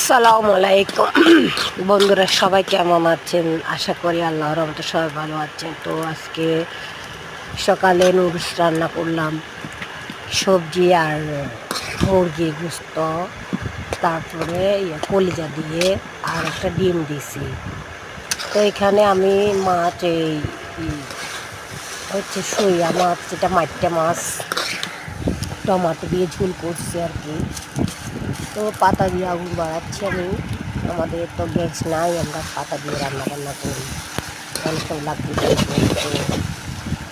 আসসালামু আলাইকুম বন্ধুরা, সবাই কেমন আছেন? আশা করি আল্লাহর রহমতে সবাই ভালো আছেন। তো আজকে সকালে নুডলস রান্না করলাম, সবজি আর মুরগি গোস্ত, তারপরে কলিজা দিয়ে আর একটা ডিম দিছি। তো এখানে আমি মাছ হচ্ছে সইয়া মাছ, যেটা মাইটটা মাছ, টমাটো দিয়ে ঝোল করছি আর কি। তো পাতা দিয়ে আগুন বাড়াচ্ছি আমি। আমাদের তো গ্যাস নাই, আমরা পাতা দিয়ে রান্না বান্না করি, অনেক সময় লাগবে। তো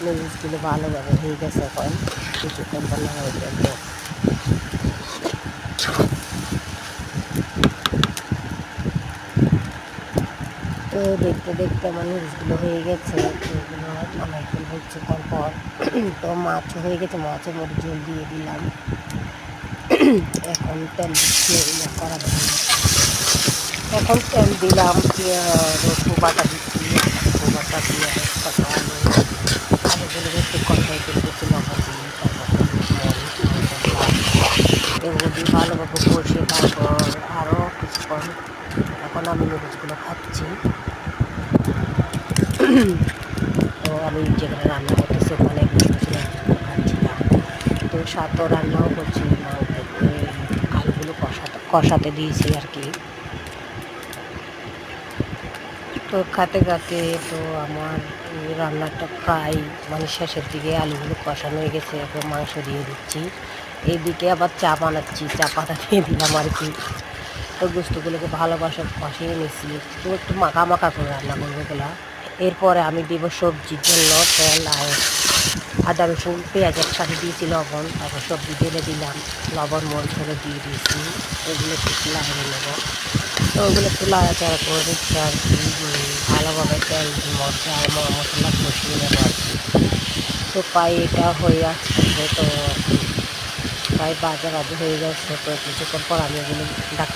নুডলসগুলো ভালোভাবে হয়ে গেছে, এখন কিছুক্ষণ রান্না হয়ে যাবে। তো দেখতে দেখতে আমার নুডলসগুলো হয়ে গেছে, এগুলো নামাই ফেলবো কিছুক্ষণ পর। তো মাছ হয়ে গেছে, মাছের মধ্যে ঝোল দিয়ে দিলাম। এখন তেল দিয়ে করা যাবে। এখন তেল দিলাম, রসুন বাটা দিচ্ছি, রসুন বাটা দিয়ে তারপর আলুগুলো একটু কষাই দিচ্ছি, লবণ দিয়ে, তারপর এগুলো দিয়ে ভালোভাবে কষে তারপর আরও কিছুক্ষণ। এখন আমি নুডলসগুলো খাচ্ছি। তো আমি যেখানে রান্না করতেছি ওখানে খাচ্ছিলাম। তো সাথে রান্নাও করছি, আলুগুলো কষাতে দিয়েছি আর কি। তো খাতে খাতে তো আমার রান্নাটা প্রায় শেষের দিকে, আলুগুলো কষানো হয়ে গেছে, এখন মাংস দিয়ে দিচ্ছি। এইদিকে আবার চা বানাচ্ছি, চা পাতা দিয়ে দিলাম আর কি। তো গোস্তগুলোকে ভালোবাসা কষিয়ে নিচ্ছি, তো একটু মাখা মাখা করে রান্না করবো এগুলা। এরপরে আমি দিব সবজির জন্য তেল আর আদা রসুন পেঁয়াজ একসাথে দিয়েছি, লবণ, তারপর সবজি ঢেলে দিলাম, লবণ মরিচ হলে দিয়ে দিয়েছি। এগুলো একটু লাগিয়ে নেবো। তো ওগুলো একটু লাড়াচাড়া করে দিচ্ছে আর কি। ভালোভাবে তেল মধ্যে আর মশলা কষিয়ে নেবো আর কি। তো প্রায় এটা হয়ে আসছে, তো প্রায় বাজে হয়ে যাচ্ছে। তো কিছুক্ষণ পর আমি এগুলো